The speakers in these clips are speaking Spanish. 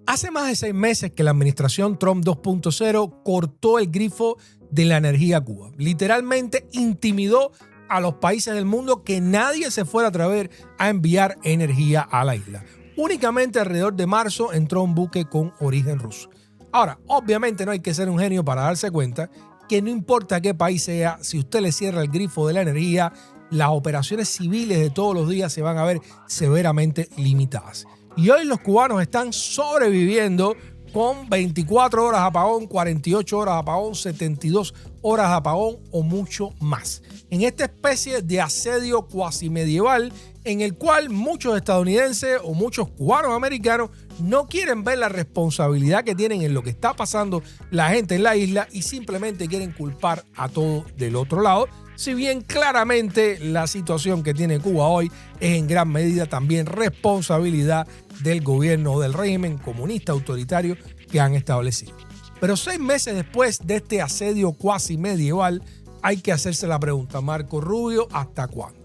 Hace más de 6 meses que la administración Trump 2.0 cortó el grifo de la energía a Cuba. Literalmente intimidó a los países del mundo que nadie se fuera a atrever a enviar energía a la isla. Únicamente alrededor de marzo entró un buque con origen ruso. Ahora, obviamente no hay que ser un genio para darse cuenta que no importa qué país sea, si usted le cierra el grifo de la energía, las operaciones civiles de todos los días se van a ver severamente limitadas. Y hoy los cubanos están sobreviviendo con 24 horas de apagón, 48 horas de apagón, 72 horas de apagón o mucho más. En esta especie de asedio cuasi medieval en el cual muchos estadounidenses o muchos cubanos americanos no quieren ver la responsabilidad que tienen en lo que está pasando la gente en la isla y simplemente quieren culpar a todo del otro lado. Si bien claramente la situación que tiene Cuba hoy es en gran medida también responsabilidad del gobierno del régimen comunista autoritario que han establecido. Pero 6 meses después de este asedio cuasi medieval, hay que hacerse la pregunta, Marco Rubio, ¿hasta cuándo?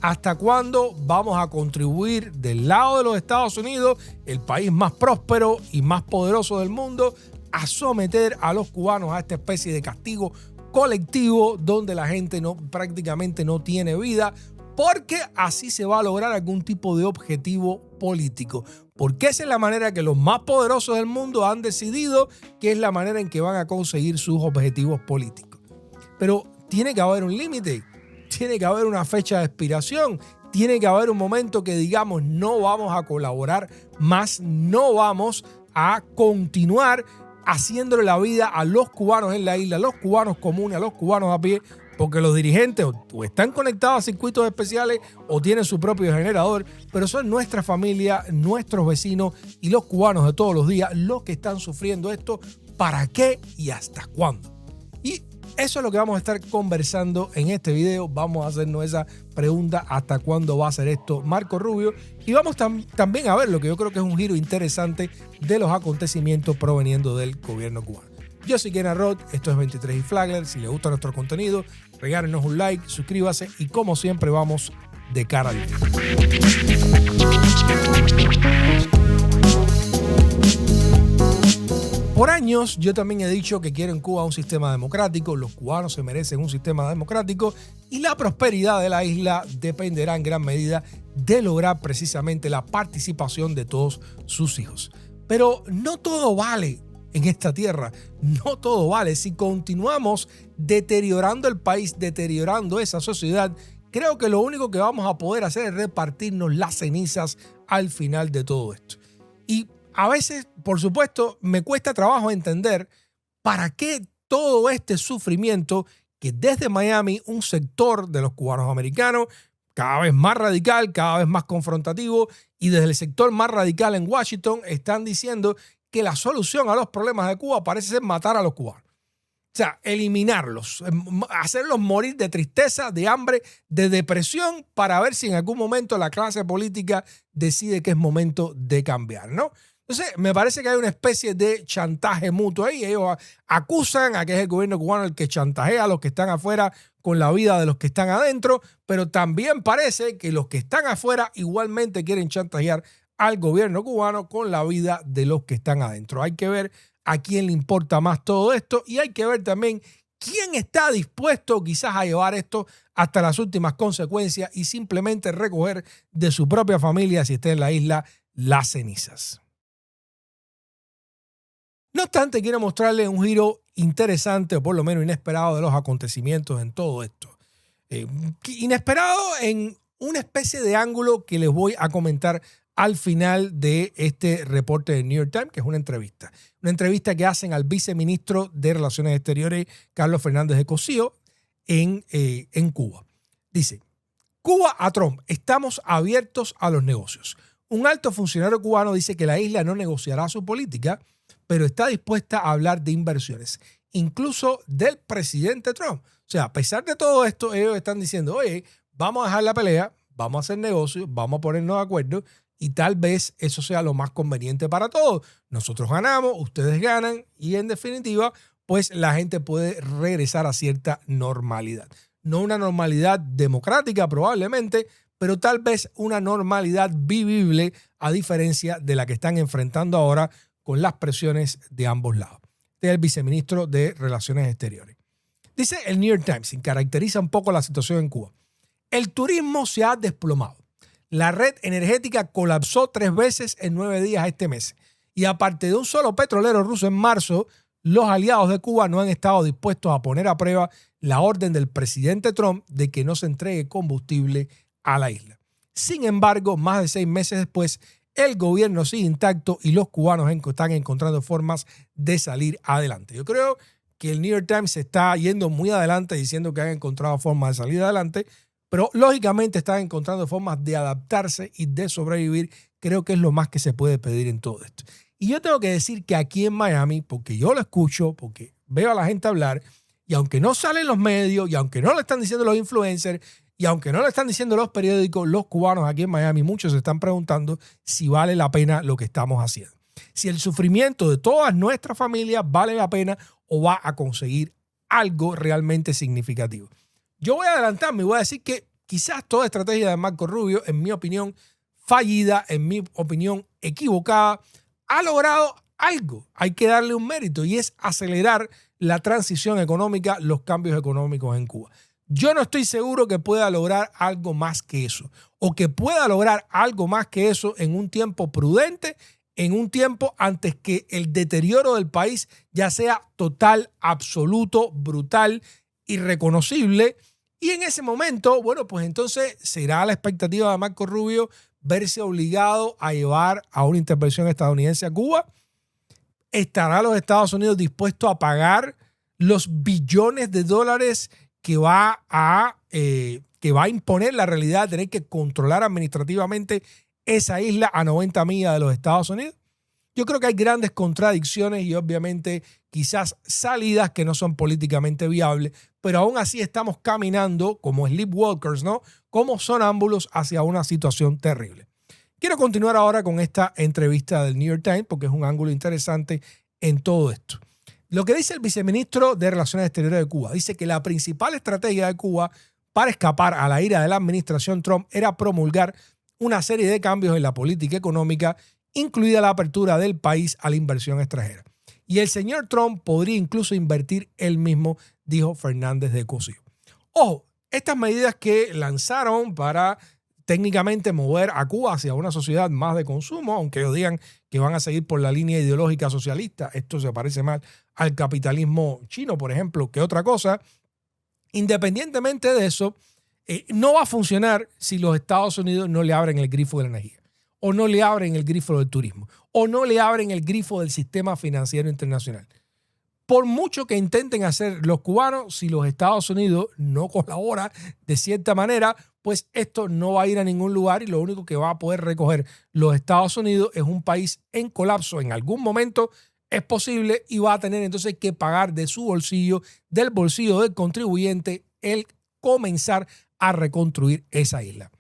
¿Hasta cuándo vamos a contribuir del lado de los Estados Unidos, el país más próspero y más poderoso del mundo, a someter a los cubanos a esta especie de castigo colectivo donde la gente prácticamente no tiene vida, porque así se va a lograr algún tipo de objetivo político? Porque esa es la manera que los más poderosos del mundo han decidido que es la manera en que van a conseguir sus objetivos políticos. Pero tiene que haber un límite, tiene que haber una fecha de expiración, tiene que haber un momento que digamos no vamos a colaborar más, no vamos a continuar haciéndole la vida a los cubanos en la isla, a los cubanos comunes, a los cubanos a pie, porque los dirigentes o están conectados a circuitos especiales o tienen su propio generador, pero son nuestra familia, nuestros vecinos y los cubanos de todos los días los que están sufriendo esto. ¿Para qué y hasta cuándo? Y eso es lo que vamos a estar conversando en este video. Vamos a hacernos esa pregunta: ¿hasta cuándo va a ser esto, Marco Rubio? Y vamos también a ver lo que yo creo que es un giro interesante de los acontecimientos proveniendo del gobierno cubano. Yo soy Kenneth Roth, esto es 23 y Flagler. Si les gusta nuestro contenido, regálenos un like, suscríbase y como siempre vamos de cara al video. Por años yo también he dicho que quiero en Cuba un sistema democrático, los cubanos se merecen un sistema democrático y la prosperidad de la isla dependerá en gran medida de lograr precisamente la participación de todos sus hijos. Pero no todo vale en esta tierra, no todo vale. Si continuamos deteriorando el país, deteriorando esa sociedad, creo que lo único que vamos a poder hacer es repartirnos las cenizas al final de todo esto. Y a veces, por supuesto, me cuesta trabajo entender para qué todo este sufrimiento que desde Miami un sector de los cubanos americanos, cada vez más radical, cada vez más confrontativo, y desde el sector más radical en Washington están diciendo que la solución a los problemas de Cuba parece ser matar a los cubanos. O sea, eliminarlos, hacerlos morir de tristeza, de hambre, de depresión, para ver si en algún momento la clase política decide que es momento de cambiar, ¿no? Entonces, me parece que hay una especie de chantaje mutuo ahí. Ellos acusan a que es el gobierno cubano el que chantajea a los que están afuera con la vida de los que están adentro, pero también parece que los que están afuera igualmente quieren chantajear al gobierno cubano con la vida de los que están adentro. Hay que ver a quién le importa más todo esto y hay que ver también quién está dispuesto quizás a llevar esto hasta las últimas consecuencias y simplemente recoger de su propia familia, si está en la isla, las cenizas. No obstante, quiero mostrarles un giro interesante o por lo menos inesperado de los acontecimientos en todo esto. Inesperado en una especie de ángulo que les voy a comentar al final de este reporte del New York Times, que es una entrevista. Una entrevista que hacen al viceministro de Relaciones Exteriores, Carlos Fernández de Cosío, en Cuba. Dice: Cuba a Trump, estamos abiertos a los negocios. Un alto funcionario cubano dice que la isla no negociará su política, pero está dispuesta a hablar de inversiones, incluso del presidente Trump. O sea, a pesar de todo esto, ellos están diciendo: oye, vamos a dejar la pelea, vamos a hacer negocios, vamos a ponernos de acuerdo y tal vez eso sea lo más conveniente para todos. Nosotros ganamos, ustedes ganan y en definitiva, pues la gente puede regresar a cierta normalidad. No una normalidad democrática probablemente, pero tal vez una normalidad vivible a diferencia de la que están enfrentando ahora con las presiones de ambos lados. Este es el viceministro de Relaciones Exteriores. Dice el New York Times, y caracteriza un poco la situación en Cuba. El turismo se ha desplomado. La red energética colapsó 3 veces en 9 días este mes. Y aparte de un solo petrolero ruso en marzo, los aliados de Cuba no han estado dispuestos a poner a prueba la orden del presidente Trump de que no se entregue combustible a la isla. Sin embargo, más de 6 meses después, el gobierno sigue intacto y los cubanos están encontrando formas de salir adelante. Yo creo que el New York Times se está yendo muy adelante diciendo que han encontrado formas de salir adelante, pero lógicamente están encontrando formas de adaptarse y de sobrevivir. Creo que es lo más que se puede pedir en todo esto. Y yo tengo que decir que aquí en Miami, porque yo lo escucho, porque veo a la gente hablar, y aunque no salen los medios, y aunque no lo están diciendo los influencers, y aunque no lo están diciendo los periódicos, los cubanos aquí en Miami, muchos se están preguntando si vale la pena lo que estamos haciendo. Si el sufrimiento de todas nuestras familias vale la pena o va a conseguir algo realmente significativo. Yo voy a adelantarme y voy a decir que quizás toda estrategia de Marco Rubio, en mi opinión, fallida, en mi opinión, equivocada, ha logrado algo. Hay que darle un mérito y es acelerar la transición económica, los cambios económicos en Cuba. Yo no estoy seguro que pueda lograr algo más que eso o que pueda lograr algo más que eso en un tiempo prudente, en un tiempo antes que el deterioro del país ya sea total, absoluto, brutal, irreconocible. Y en ese momento, bueno, pues entonces será la expectativa de Marco Rubio verse obligado a llevar a una intervención estadounidense a Cuba. ¿Estará los Estados Unidos dispuestos a pagar los billones de dólares que va a imponer la realidad de tener que controlar administrativamente esa isla a 90 millas de los Estados Unidos? Yo creo que hay grandes contradicciones y obviamente quizás salidas que no son políticamente viables, pero aún así estamos caminando como sleepwalkers, ¿no? Como sonámbulos hacia una situación terrible. Quiero continuar ahora con esta entrevista del New York Times porque es un ángulo interesante en todo esto. Lo que dice el viceministro de Relaciones Exteriores de Cuba, dice que la principal estrategia de Cuba para escapar a la ira de la administración Trump era promulgar una serie de cambios en la política económica, incluida la apertura del país a la inversión extranjera. Y el señor Trump podría incluso invertir él mismo, dijo Fernández de Cosío. Ojo, estas medidas que lanzaron para técnicamente mover a Cuba hacia una sociedad más de consumo, aunque ellos digan que van a seguir por la línea ideológica socialista, esto se parece más al capitalismo chino, por ejemplo, que otra cosa. Independientemente de eso, no va a funcionar si los Estados Unidos no le abren el grifo de la energía, o no le abren el grifo del turismo, o no le abren el grifo del sistema financiero internacional. Por mucho que intenten hacer los cubanos, si los Estados Unidos no colabora de cierta manera, pues esto no va a ir a ningún lugar y lo único que va a poder recoger los Estados Unidos es un país en colapso en algún momento, es posible, y va a tener entonces que pagar de su bolsillo, del bolsillo del contribuyente, el comenzar a reconstruir esa isla.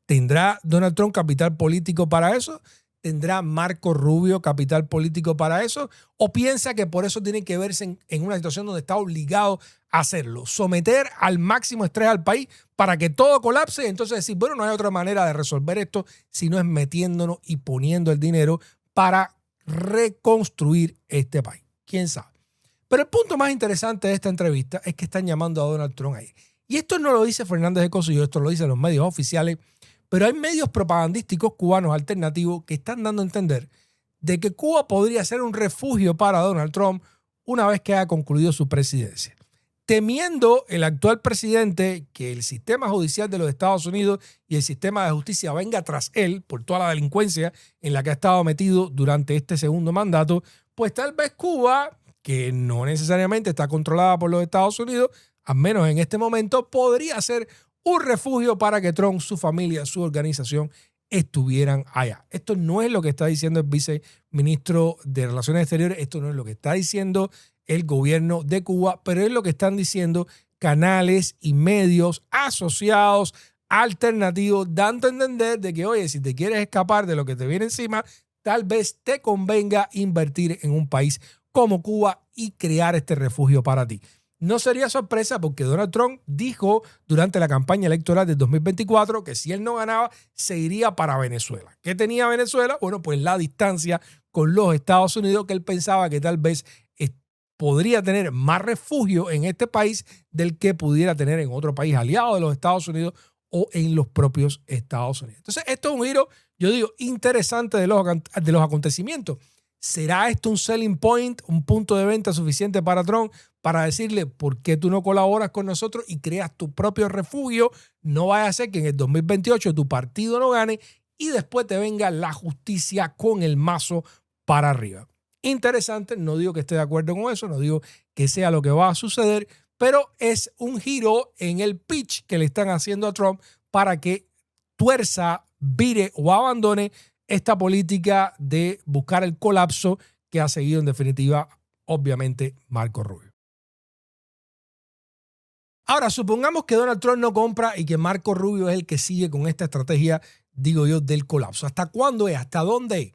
¿Tendrá Donald Trump capital político para eso? ¿Tendrá Marco Rubio capital político para eso? ¿O piensa que por eso tiene que verse en una situación donde está obligado a hacerlo? Someter al máximo estrés al país para que todo colapse y entonces decir, bueno, no hay otra manera de resolver esto si no es metiéndonos y poniendo el dinero para reconstruir este país. ¿Quién sabe? Pero el punto más interesante de esta entrevista es que están llamando a Donald Trump ahí. Y esto no lo dice Fernández de Cosío, esto lo dicen los medios oficiales. Pero hay medios propagandísticos cubanos alternativos que están dando a entender de que Cuba podría ser un refugio para Donald Trump una vez que haya concluido su presidencia. Temiendo el actual presidente que el sistema judicial de los Estados Unidos y el sistema de justicia venga tras él por toda la delincuencia en la que ha estado metido durante este segundo mandato, pues tal vez Cuba, que no necesariamente está controlada por los Estados Unidos, al menos en este momento, podría ser un refugio para que Trump, su familia, su organización estuvieran allá. Esto no es lo que está diciendo el viceministro de Relaciones Exteriores, esto no es lo que está diciendo el gobierno de Cuba, pero es lo que están diciendo canales y medios asociados, alternativos, dando a entender de que, oye, si te quieres escapar de lo que te viene encima, tal vez te convenga invertir en un país como Cuba y crear este refugio para ti. no sería sorpresa porque Donald Trump dijo durante la campaña electoral del 2024 que si él no ganaba, se iría para Venezuela. ¿Qué tenía Venezuela? Bueno, pues la distancia con los Estados Unidos, que él pensaba que tal vez podría tener más refugio en este país del que pudiera tener en otro país aliado de los Estados Unidos o en los propios Estados Unidos. Entonces, esto es un giro, yo digo, interesante de los acontecimientos. ¿Será esto un selling point, un punto de venta suficiente para Trump para decirle por qué tú no colaboras con nosotros y creas tu propio refugio? No vaya a ser que en el 2028 tu partido no gane y después te venga la justicia con el mazo para arriba. Interesante, no digo que esté de acuerdo con eso, no digo que sea lo que va a suceder, pero es un giro en el pitch que le están haciendo a Trump para que tuerza, vire o abandone esta política de buscar el colapso que ha seguido en definitiva, obviamente, Marco Rubio. Ahora, supongamos que Donald Trump no compra y que Marco Rubio es el que sigue con esta estrategia, digo yo, del colapso. ¿Hasta cuándo es? ¿Hasta dónde es?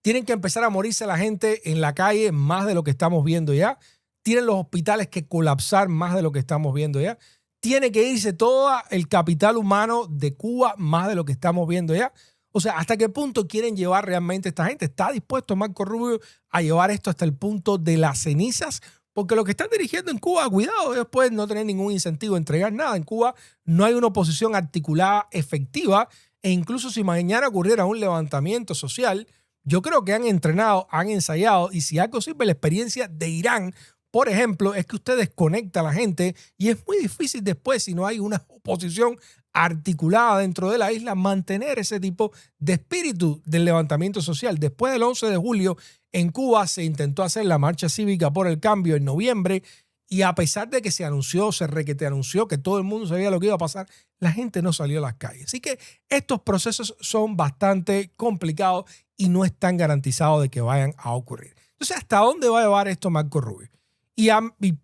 Tienen que empezar a morirse la gente en la calle más de lo que estamos viendo ya. Tienen los hospitales que colapsar más de lo que estamos viendo ya. Tiene que irse todo el capital humano de Cuba más de lo que estamos viendo ya. O sea, ¿hasta qué punto quieren llevar realmente esta gente? ¿Está dispuesto Marco Rubio a llevar esto hasta el punto de las cenizas? Porque lo que están dirigiendo en Cuba, cuidado, ellos pueden no tener ningún incentivo a entregar nada. En Cuba no hay una oposición articulada efectiva e incluso si mañana ocurriera un levantamiento social, yo creo que han entrenado, han ensayado y si algo sirve la experiencia de Irán, por ejemplo, es que usted desconecta a la gente y es muy difícil después, si no hay una oposición articulada dentro de la isla, mantener ese tipo de espíritu del levantamiento social. Después del 11 de julio en Cuba se intentó hacer la marcha cívica por el cambio en noviembre y a pesar de que se anunció, se requete anunció que todo el mundo sabía lo que iba a pasar, la gente no salió a las calles. Así que estos procesos son bastante complicados y no están garantizados de que vayan a ocurrir. Entonces, ¿hasta dónde va a llevar esto Marco Rubio? Y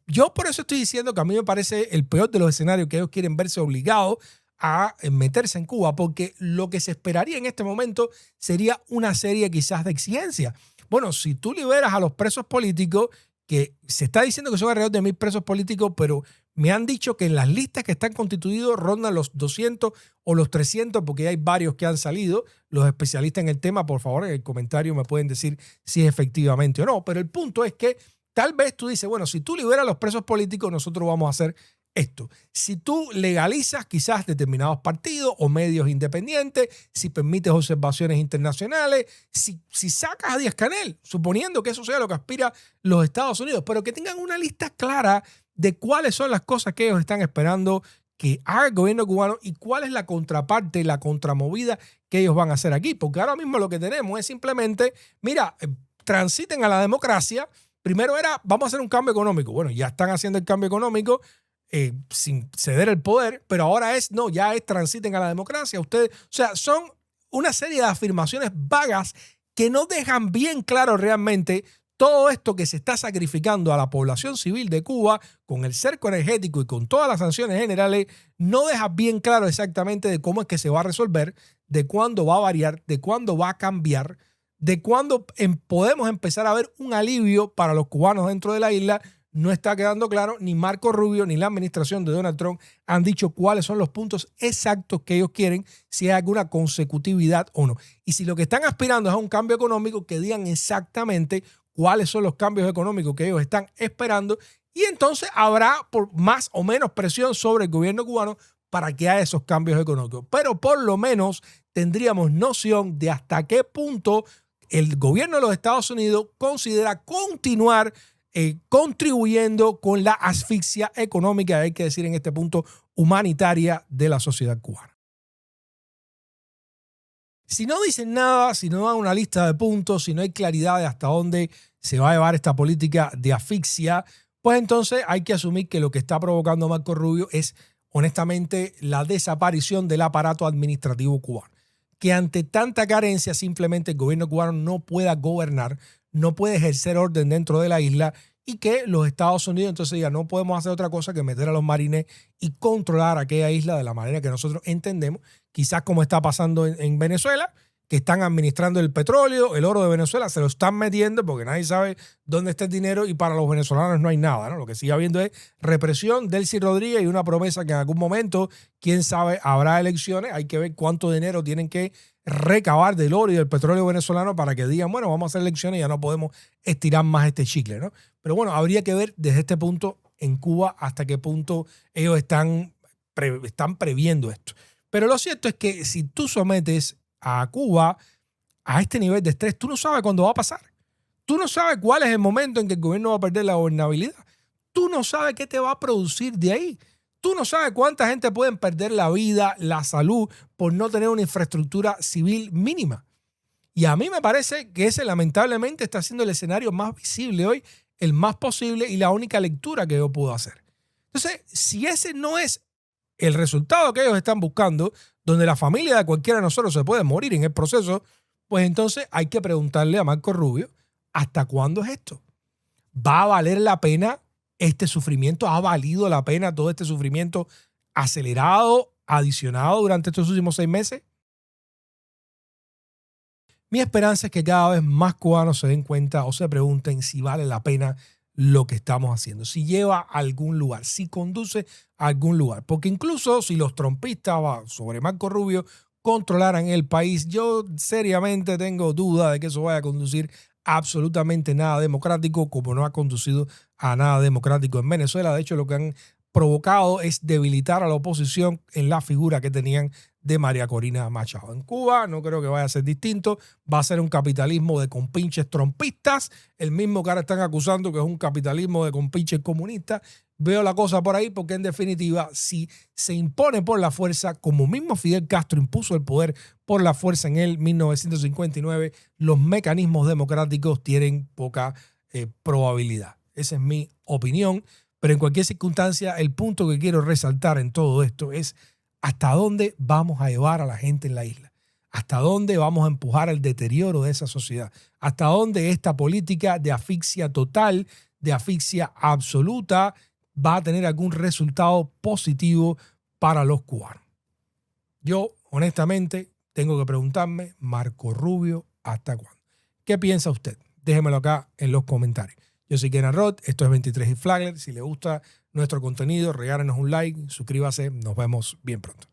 yo por eso estoy diciendo que a mí me parece el peor de los escenarios que ellos quieren verse obligados a meterse en Cuba, porque lo que se esperaría en este momento sería una serie quizás de exigencias. Bueno, si tú liberas a los presos políticos, que se está diciendo que son alrededor de 1,000 presos políticos, pero me han dicho que en las listas que están constituidos rondan los 200 o los 300, porque hay varios que han salido. Los especialistas en el tema, por favor, en el comentario me pueden decir si es efectivamente o no. Pero el punto es que tal vez tú dices, bueno, si tú liberas a los presos políticos, nosotros vamos a hacer esto. Si tú legalizas quizás determinados partidos o medios independientes, si permites observaciones internacionales, si sacas a Díaz-Canel, suponiendo que eso sea lo que aspira los Estados Unidos, pero que tengan una lista clara de cuáles son las cosas que ellos están esperando que haga el gobierno cubano y cuál es la contraparte, la contramovida que ellos van a hacer aquí. Porque ahora mismo lo que tenemos es simplemente, mira, transiten a la democracia. Primero era, vamos a hacer un cambio económico. Bueno, ya están haciendo el cambio económico sin ceder el poder, pero ahora no, ya transiten a la democracia. Ustedes, o sea, son una serie de afirmaciones vagas que no dejan bien claro realmente todo esto que se está sacrificando a la población civil de Cuba con el cerco energético y con todas las sanciones generales, no deja bien claro exactamente de cómo es que se va a resolver, de cuándo va a variar, de cuándo va a cambiar, de cuándo podemos empezar a ver un alivio para los cubanos dentro de la isla. No está quedando claro, ni Marco Rubio ni la administración de Donald Trump han dicho cuáles son los puntos exactos que ellos quieren, si hay alguna consecutividad o no. Y si lo que están aspirando es a un cambio económico, que digan exactamente cuáles son los cambios económicos que ellos están esperando y entonces habrá por más o menos presión sobre el gobierno cubano para que haya esos cambios económicos. Pero por lo menos tendríamos noción de hasta qué punto el gobierno de los Estados Unidos considera continuar contribuyendo con la asfixia económica, hay que decir en este punto, humanitaria de la sociedad cubana. Si no dicen nada, si no dan una lista de puntos, si no hay claridad de hasta dónde se va a llevar esta política de asfixia, pues entonces hay que asumir que lo que está provocando Marco Rubio es, honestamente, la desaparición del aparato administrativo cubano. Que ante tanta carencia simplemente el gobierno cubano no pueda gobernar, no puede ejercer orden dentro de la isla y que los Estados Unidos entonces ya no podemos hacer otra cosa que meter a los marines y controlar aquella isla de la manera que nosotros entendemos, quizás como está pasando en Venezuela, que están administrando el petróleo, el oro de Venezuela, se lo están metiendo porque nadie sabe dónde está el dinero y para los venezolanos no hay nada, ¿no? Lo que sigue habiendo es represión, Delcy Rodríguez y una promesa que en algún momento, quién sabe, habrá elecciones. Hay que ver cuánto dinero tienen que recabar del oro y del petróleo venezolano para que digan, bueno, vamos a hacer elecciones y ya no podemos estirar más este chicle, ¿no? Pero bueno, habría que ver desde este punto en Cuba hasta qué punto ellos están previendo esto. Pero lo cierto es que si tú sometes a Cuba a este nivel de estrés, tú no sabes cuándo va a pasar. Tú no sabes cuál es el momento en que el gobierno va a perder la gobernabilidad. Tú no sabes qué te va a producir de ahí. Tú no sabes cuánta gente puede perder la vida, la salud, por no tener una infraestructura civil mínima. Y a mí me parece que ese lamentablemente está siendo el escenario más visible hoy, el más posible y la única lectura que yo puedo hacer. Entonces, si ese no es el resultado que ellos están buscando, donde la familia de cualquiera de nosotros se puede morir en el proceso, pues entonces hay que preguntarle a Marco Rubio, ¿hasta cuándo es esto? ¿Va a valer la pena este sufrimiento? ¿Ha valido la pena todo este sufrimiento acelerado, adicionado durante estos últimos 6 meses? Mi esperanza es que cada vez más cubanos se den cuenta o se pregunten si vale la pena lo que estamos haciendo, si lleva a algún lugar, si conduce a algún lugar. Porque incluso si los trompistas sobre Marco Rubio controlaran el país, yo seriamente tengo duda de que eso vaya a conducir a absolutamente nada democrático, como no ha conducido a nada democrático en Venezuela. De hecho, lo que han provocado es debilitar a la oposición en la figura que tenían de María Corina Machado. En Cuba no creo que vaya a ser distinto, va a ser un capitalismo de compinches trompistas, el mismo que ahora están acusando que es un capitalismo de compinches comunistas. Veo la cosa por ahí porque en definitiva si se impone por la fuerza, como mismo Fidel Castro impuso el poder por la fuerza en el 1959, los mecanismos democráticos tienen poca probabilidad. Esa es mi opinión, pero en cualquier circunstancia el punto que quiero resaltar en todo esto es ¿hasta dónde vamos a llevar a la gente en la isla? ¿Hasta dónde vamos a empujar el deterioro de esa sociedad? ¿Hasta dónde esta política de asfixia total, de asfixia absoluta, va a tener algún resultado positivo para los cubanos? Yo, honestamente, tengo que preguntarme, Marco Rubio, ¿hasta cuándo? ¿Qué piensa usted? Déjemelo acá en los comentarios. Yo soy Kenan Roth, esto es 23 y Flagler. Si le gusta nuestro contenido, regálenos un like, suscríbase, nos vemos bien pronto.